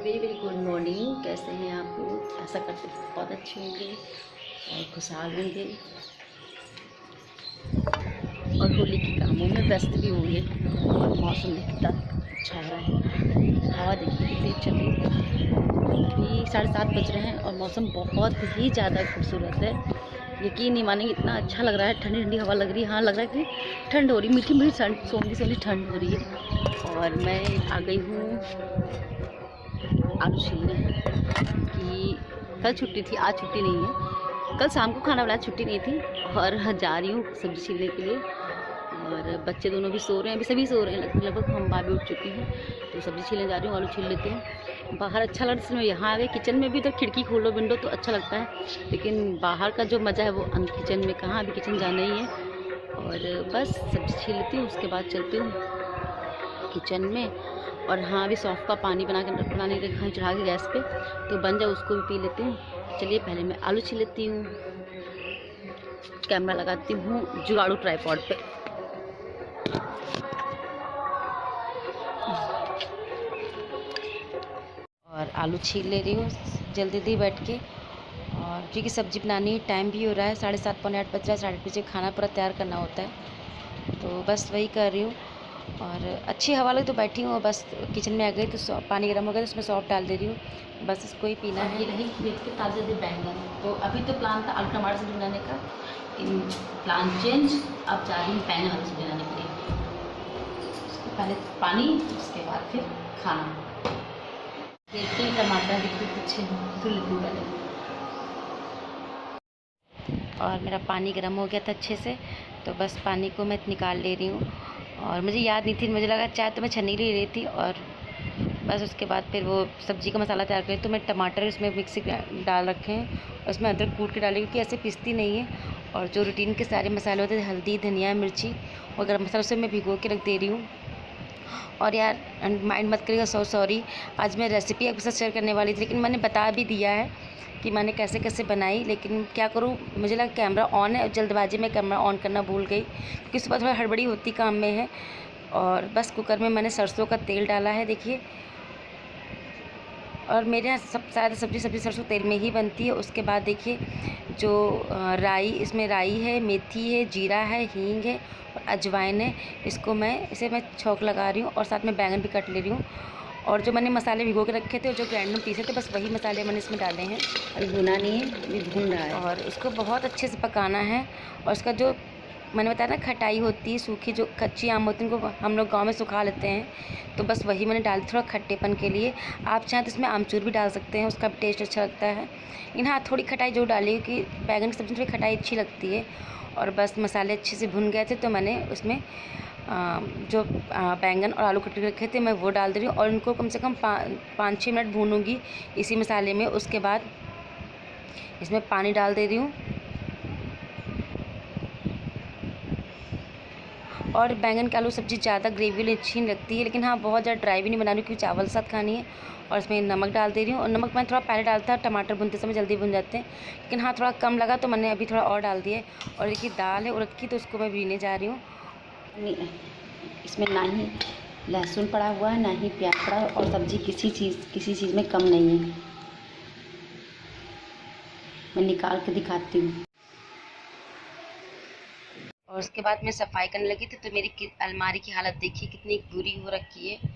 Very very good morning. कैसे हैं आप लोग? ऐसा करते बहुत अच्छे होंगे और खुशहाल होंगे और होली के कामों में व्यस्त भी होंगे। और मौसम कितना अच्छा हो रहा है, हवा देखिए कितनी चल रही है। अभी 7:30 बज रहे हैं और मौसम बहुत ही ज़्यादा खूबसूरत है। यकीन नहीं मानेंगे, इतना अच्छा लग रहा है। ठंडी ठंडी हवा लग रही है। हाँ, लग रहा है कि ठंड हो रही, मीठी मीठी ठंड, सोनी सोनी ठंड हो रही है। और मैं आ गई हूँ आलू छीलने कि कल छुट्टी थी, आज छुट्टी नहीं है। कल शाम को खाना बनाया, छुट्टी नहीं थी। और जा रही हूँ सब्ज़ी छीलने के लिए। और बच्चे दोनों भी सो रहे हैं, अभी सभी सो रहे हैं, लगभग हम भी उठ चुकी हैं। तो सब्ज़ी छीलने जा रही हूँ, आलू छील लेते हैं। बाहर अच्छा लग रहा है, यहाँ आ गए। किचन में भी तो खिड़की खोलो, विंडो तो अच्छा लगता है, लेकिन बाहर का जो मज़ा है वो किचन में कहाँ। अभी किचन जाना ही है। और बस सब्ज़ी छील लेती हूँ, उसके बाद चलती हूँ किचन में। और हाँ, अभी सौंफ का पानी बनाने रखा चढ़ा के गैस पे, तो बन जाए उसको भी पी लेती हूँ। चलिए पहले मैं आलू छील लेती हूँ। कैमरा लगाती हूँ जुगाड़ू ट्राइपॉड पे। और आलू छील ले रही हूँ जल्दी जल्दी बैठ के। और क्योंकि सब्ज़ी बनानी, टाइम भी हो रहा है, 7:30 पौने 8 बज रहा है। 8:30 बजे खाना पूरा तैयार करना होता है, तो बस वही कर रही हूँ। और अच्छी हवा लगी तो बैठी हूँ। बस किचन में आ गई तो पानी गर्म हो गया तो उसमें सौंफ डाल दे रही हूँ। बस इसको ही पीना है। ये रही खेत के ताज़े बैंगन। तो अभी तो प्लान था आलू टमाटर सब्जी बनाने का, प्लान चेंज। अब जा रही हूँ बैंगन आलू सब्जी बनाने के लिए। पहले पानी, उसके बाद फिर खाना। देखते हैं टमाटर देखिए पीछे धुल लेती पहले। और मेरा पानी गर्म हो गया था अच्छे से, तो बस पानी को मैं निकाल ले रही हूँ। और मुझे याद नहीं थी, मुझे लगा चाय तो मैं छन्नी ले रही थी। और बस उसके बाद फिर वो सब्ज़ी का मसाला तैयार करें, तो मैं टमाटर उसमें मिक्सी डाल रखे हैं, उसमें अदरक कूट के डाली, क्योंकि ऐसे पीसती नहीं है। और जो रूटीन के सारे मसाले होते हैं, हल्दी, धनिया, मिर्ची और गर्म मसाला, उसे मैं भिगो के रख दे रही हूँ। और यार माइंड मत करिएगा, सॉरी। आज मैं रेसिपी आपके साथ शेयर करने वाली थी, लेकिन मैंने बता भी दिया है कि मैंने कैसे कैसे बनाई। लेकिन क्या करूँ, मुझे लगा कैमरा ऑन है, जल्दबाजी में कैमरा ऑन करना भूल गई, क्योंकि सुबह थोड़ा हड़बड़ी होती काम में है। और बस कुकर में मैंने सरसों का तेल डाला है, देखिए। और मेरे यहाँ सारी सब्ज़ी सरसों तेल में ही बनती है। उसके बाद देखिए जो राई, इसमें राई है, मेथी है, जीरा है, हींग है और अजवाइन है। इसे मैं छौंक लगा रही हूँ और साथ में बैंगन भी कट ले रही हूँ। और जो मैंने मसाले भिगो के रखे थे और जो ग्राइंडर में पीसे थे, बस वही मसाले मैंने इसमें डाले हैं। अभी भुना नहीं है, अभी भून रहा है। और इसको बहुत अच्छे से पकाना है। और इसका जो मैंने बताया ना, खटाई होती है, सूखी जो कच्ची आम होती है, उनको हम लोग गांव में सुखा लेते हैं, तो बस वही मैंने डाल थोड़ा खट्टेपन के लिए। आप चाहें तो इसमें आमचूर भी डाल सकते हैं, उसका भी टेस्ट अच्छा लगता है। लेकिन हाँ, थोड़ी खटाई जो डाली, क्योंकि बैगन की सब्ज़ी में थोड़ी खटाई अच्छी लगती है। और बस मसाले अच्छे से भुन गए थे, तो मैंने उसमें जो बैंगन और आलू कट के रखे थे, मैं वो डाल दे रही हूँ। और उनको कम से कम 5-6 मिनट भूनूंगी इसी मसाले में। उसके बाद इसमें पानी डाल दे रही हूँ। और बैंगन की आलू सब्ज़ी ज़्यादा ग्रेवी वाली अच्छी नहीं लगती है, लेकिन हाँ, बहुत ज़्यादा ड्राई भी नहीं बना रही, क्योंकि चावल के साथ खानी है। और इसमें नमक डाल दे रही हूँ। और नमक मैं थोड़ा पहले डालता, टमाटर भुनते समय जल्दी भुन जाते हैं, लेकिन हाँ थोड़ा कम लगा, तो मैंने अभी थोड़ा और डाल दिया। और देखिए दाल है उड़द की, तो उसको मैं बीने जा रही हूँ। इसमें ना ही लहसुन पड़ा हुआ है, ना ही प्याज पड़ा है, और सब्ज़ी किसी चीज़ में कम नहीं है। मैं निकाल के दिखाती हूँ। और उसके बाद मैं सफाई करने लगी थी, तो मेरी अलमारी की हालत देखिए कितनी बुरी हो रखी है।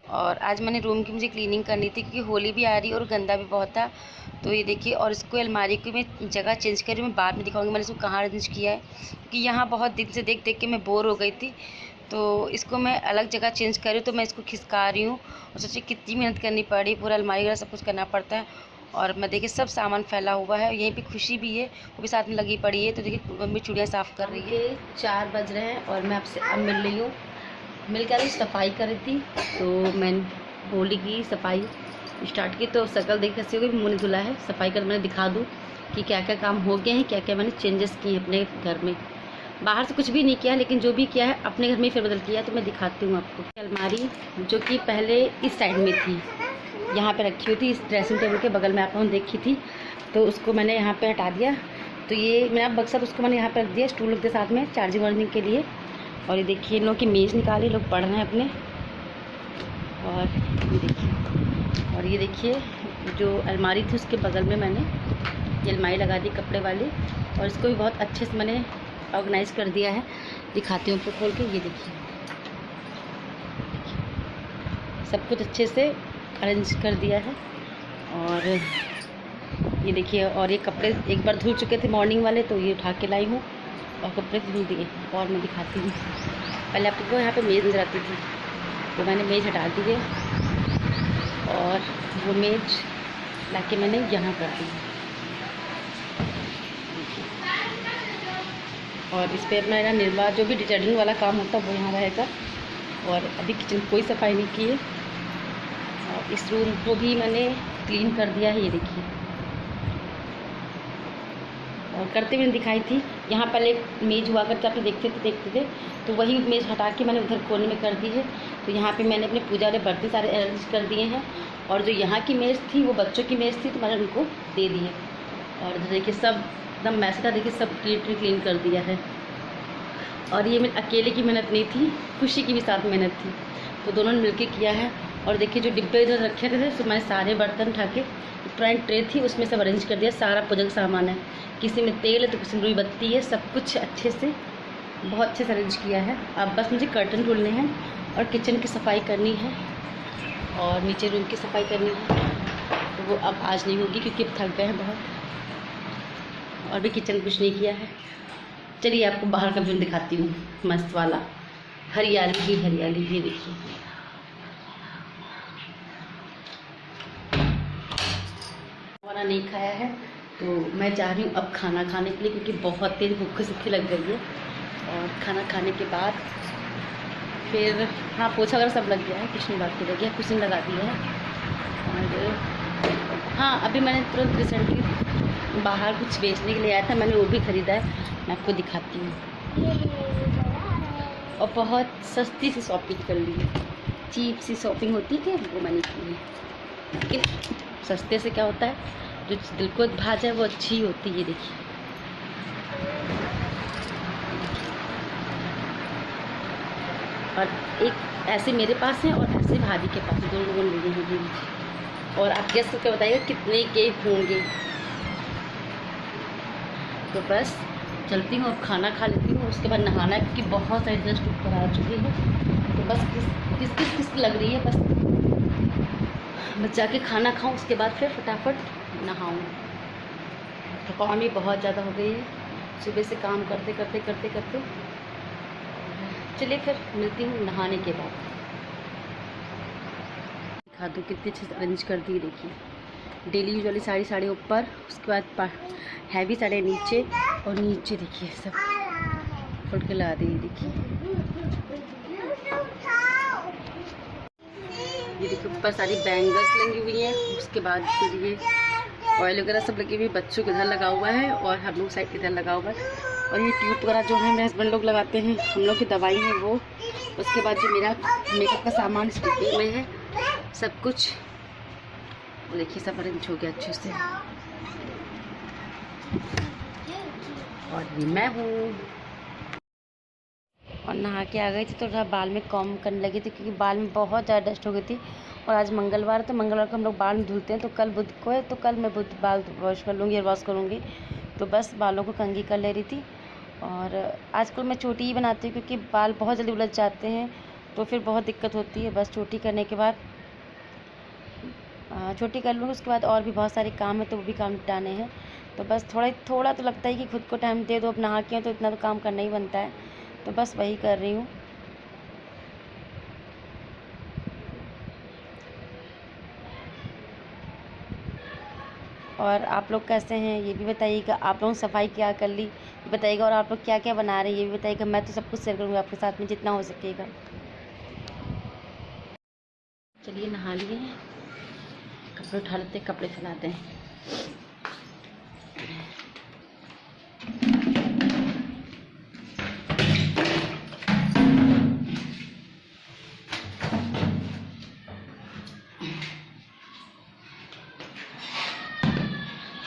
और आज मैंने रूम की मुझे क्लीनिंग करनी थी, क्योंकि होली भी आ रही है और गंदा भी बहुत था। तो ये देखिए, और इसको अलमारी की मैं जगह चेंज कर रही हूँ, मैं बाद में दिखाऊंगी मैंने इसको कहाँ अरेंज किया है, क्योंकि यहाँ बहुत दिन से देख देख के मैं बोर हो गई थी। तो इसको मैं अलग जगह चेंज कर रही हूँ, तो मैं इसको खिसका रही हूँ। और सोचिए कितनी मेहनत करनी पड़ी, पूरा अलमारी वगैरह सब कुछ करना पड़ता है। और मैं देखिए सब सामान फैला हुआ है, यहीं पे खुशी भी है, वो भी साथ में लगी पड़ी है। तो देखिए मम्मी चूड़ियाँ साफ़ कर रही है। 4 बज रहे हैं और मैं आपसे अब मिल रही हूँ। मिलकर सफाई कर रही थी, तो मैंने होली की सफाई स्टार्ट की। तो शक्ल देख कैसी होगी, मुँह नहीं धुला है। सफाई कर मैंने दिखा दूँ कि क्या क्या काम हो गए हैं, क्या क्या मैंने चेंजेस किए हैं अपने घर में। बाहर से कुछ भी नहीं किया, लेकिन जो भी किया है अपने घर में ही फेरबदल किया, तो मैं दिखाती हूँ आपको। अलमारी जो कि पहले इस साइड में थी, यहाँ पे रखी हुई थी, इस ड्रेसिंग टेबल के बगल में आप लोगों ने देखी थी, तो उसको मैंने यहाँ पे हटा दिया। तो ये मेरा बक्सा, उसको मैंने यहाँ पे रख दिया स्टूल के साथ में चार्जिंग वार्जिंग के लिए। और ये देखिए इन लोगों की मेज़ निकाली, लोग पढ़ रहे हैं अपने। और ये देखिए, और और ये देखिए जो अलमारी थी उसके बगल में मैंने ये अलमारी लगा दी कपड़े वाली, और इसको भी बहुत अच्छे से मैंने ऑर्गेनाइज़ कर दिया है। दिखाती हूँ आपको खोल के। ये देखिए सब कुछ अच्छे से अरेंज कर दिया है। और ये देखिए, और ये कपड़े एक बार धुल चुके थे मॉर्निंग वाले, तो ये उठा के लाई हूँ और कपड़े धुल दिए। और मैं दिखाती हूँ, पहले आपको यहाँ पे मेज़ नजर आती थी, तो मैंने मेज़ हटा दी है और वो मेज़ लाके मैंने यहाँ कर दी। और इस पर मेरा निर्मा जो भी डिटर्जेंट वाला काम होता है वो यहाँ रहेगा। और अभी किचन कोई सफाई नहीं की है, और इस रूम को भी मैंने क्लीन कर दिया है। ये देखिए, और करते हुए दिखाई थी। यहाँ पहले मेज़ हुआ करके आप देखते थे, तो वही मेज़ हटा के मैंने उधर कोने में कर दी है। तो यहाँ पे मैंने अपने पूजा वाले बर्तन सारे अरेंज कर दिए हैं। और जो यहाँ की मेज़ थी वो बच्चों की मेज़ थी, तो मैंने उनको दे दी है। और देखिए सब एकदम मैस था, देखिए सब क्लीन कर दिया है। और ये मेरी अकेले की मेहनत नहीं थी, खुशी की भी साथ मेहनत थी, तो दोनों ने मिलके किया है। और देखिए जो डिब्बे इधर रखे थे तो मैंने सारे बर्तन उठा के पुरानी ट्रे थी उसमें सब अरेंज कर दिया। सारा पूजा का सामान है, किसी में तेल है तो किसी में रुई बत्ती है, सब कुछ अच्छे से बहुत अच्छे से अरेंज किया है। अब बस मुझे कर्टन धुलने हैं और किचन की सफाई करनी है और नीचे रूम की सफाई करनी है। तो वो अब आज नहीं होगी क्योंकि अब थक गए हैं बहुत, और भी किचन कुछ नहीं किया है। चलिए आपको बाहर का व्यू दिखाती हूँ, मस्त वाला, हरियाली ही हरियाली। ये देखिए खाना नहीं खाया है, तो मैं जा रही हूँ अब खाना खाने के लिए, क्योंकि बहुत तेज़ भूख सूखी लग गई है। और खाना खाने के बाद फिर हाँ पोछा वगैरह सब लग गया है, कुछ नहीं बाकी रह गया, कुछ नहीं लगा दिया है। और हाँ अभी मैंने तुरंत रिसेंटली बाहर कुछ बेचने के लिए आया था, मैंने वो भी ख़रीदा है, मैं आपको दिखाती हूँ। और बहुत सस्ती सी शॉपिंग कर ली है, चीप सी शॉपिंग होती है वो मैंने की है। लेकिन सस्ते से क्या होता है, जो दिल को भा जाए वो अच्छी होती है। ये देखिए और एक ऐसे मेरे पास है और ऐसे भाभी के पास, दोनों लोगों ने लिए हैं। और आप गेस करके बताइएगा कितने के होंगे। तो बस चलती हूँ, अब खाना खा लेती हूँ, उसके बाद नहाना है क्योंकि बहुत सारी डस्ट ऊपर आ चुकी है। तो बस किस लग रही है, बस जाके खाना खाऊं, उसके बाद फिर फटाफट नहाऊं। थकान भी बहुत ज़्यादा हो गई है सुबह से काम करते करते। चलिए फिर मिलती हूँ नहाने के बाद। दिखा दूँ कितनी अच्छी अरेंज कर दी। देखिए डेली यूज वाली साड़ी ऊपर, उसके बाद हैवी साड़ी नीचे, और नीचे देखिए सब फोल्ड के ला दी। देखिए ये देखिए ऊपर सारी बैंगल्स लगी हुई हैं, उसके बाद फिर ये ऑयल वगैरह सब लगी हुई, बच्चों के इधर लगा हुआ है और हम लोग साइड इधर लगा हुआ है। और ये ट्यूब वगैरह जो है मेरे हस्बैंड लोग लगाते हैं, हम लोग की दवाई है वो। उसके बाद जो मेरा मेकअप का सामान इस डिब्बे में है सब कुछ। देखिए सब अरेंज हो गया अच्छे से। और ये मैं हूँ, और नहा के आ गई थी तो थोड़ा बाल में कॉम्ब करने लगी थी, क्योंकि बाल में बहुत ज़्यादा डस्ट हो गई थी। और आज मंगलवार है तो मंगलवार को हम लोग बाल धुलते हैं, तो कल बुध को है, तो कल मैं बुध बाल वॉश कर लूँगी, हेयर वॉश करूँगी। तो बस बालों को कंघी कर ले रही थी। और आजकल मैं चोटी ही बनाती हूँ क्योंकि बाल बहुत जल्दी उलझ जाते हैं, तो फिर बहुत दिक्कत होती है। बस चोटी करने के बाद छोटी कर लूँगी, उसके बाद और भी बहुत सारे काम है तो वो भी काम निपटाने हैं। तो बस थोड़ा तो लगता है कि खुद को टाइम दे दो, अब नहा के तो इतना तो काम करना ही बनता है, तो बस वही कर रही हूँ। और आप लोग कैसे हैं ये भी बताइएगा, आप लोगों ने सफाई क्या कर ली ये बताइएगा, और आप लोग क्या क्या बना रहे हैं ये भी बताइएगा। मैं तो सब कुछ शेयर करूँगी आपके साथ में जितना हो सकेगा। चलिए नहा लिए, कपड़े उठा लेते हैं, कपड़े फैलाते हैं।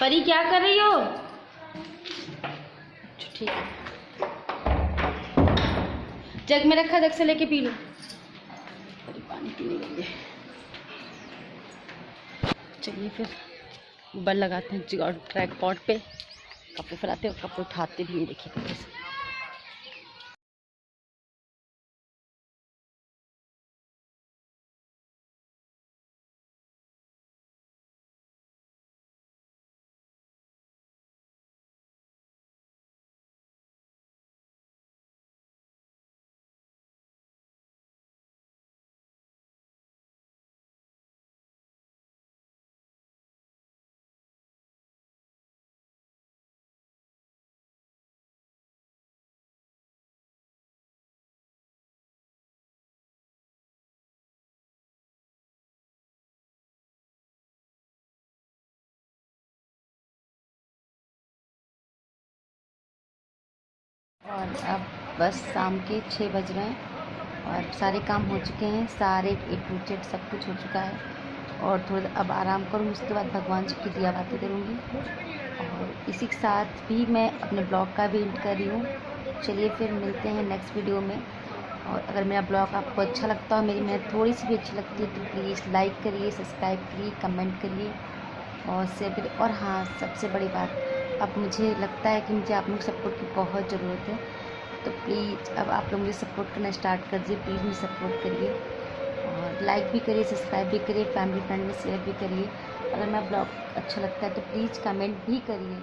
परी क्या कर रही हो? ठीक है, जग में रखा, जग से लेके पी लो। परी पानी पीने गई है। चलिए फिर ऊपर लगाते हैं और ट्रैक पॉट पे कपड़े फैलाते और कपड़े उठाते भी, देखिए कपड़े से। और अब बस शाम के 6 बज रहे हैं और सारे काम हो चुके हैं, सारे ए टू जेड सब कुछ हो चुका है। और थोड़ा अब आराम करूँगी, उसके बाद भगवान जी की दिया बातें करूँगी। और इसी के साथ भी मैं अपने ब्लॉग का भी एंड कर रही हूँ। चलिए फिर मिलते हैं नेक्स्ट वीडियो में। और अगर मेरा ब्लॉग आपको अच्छा लगता हो, मेरी मेहनत थोड़ी सी भी अच्छी लगती है, तो प्लीज़ लाइक करिए, सब्सक्राइब करिए, कमेंट करिए और शेयर करिए। और हाँ, सबसे बड़ी बात, अब मुझे लगता है कि मुझे आप लोग सपोर्ट की बहुत ज़रूरत है, तो प्लीज़ अब आप लोग मुझे सपोर्ट करना स्टार्ट कर दीजिए। प्लीज़ मुझे सपोर्ट करिए और लाइक भी करिए, सब्सक्राइब भी करिए, फैमिली फ्रेंड में शेयर भी करिए। अगर मेरा ब्लॉग अच्छा लगता है तो प्लीज़ कमेंट भी करिए।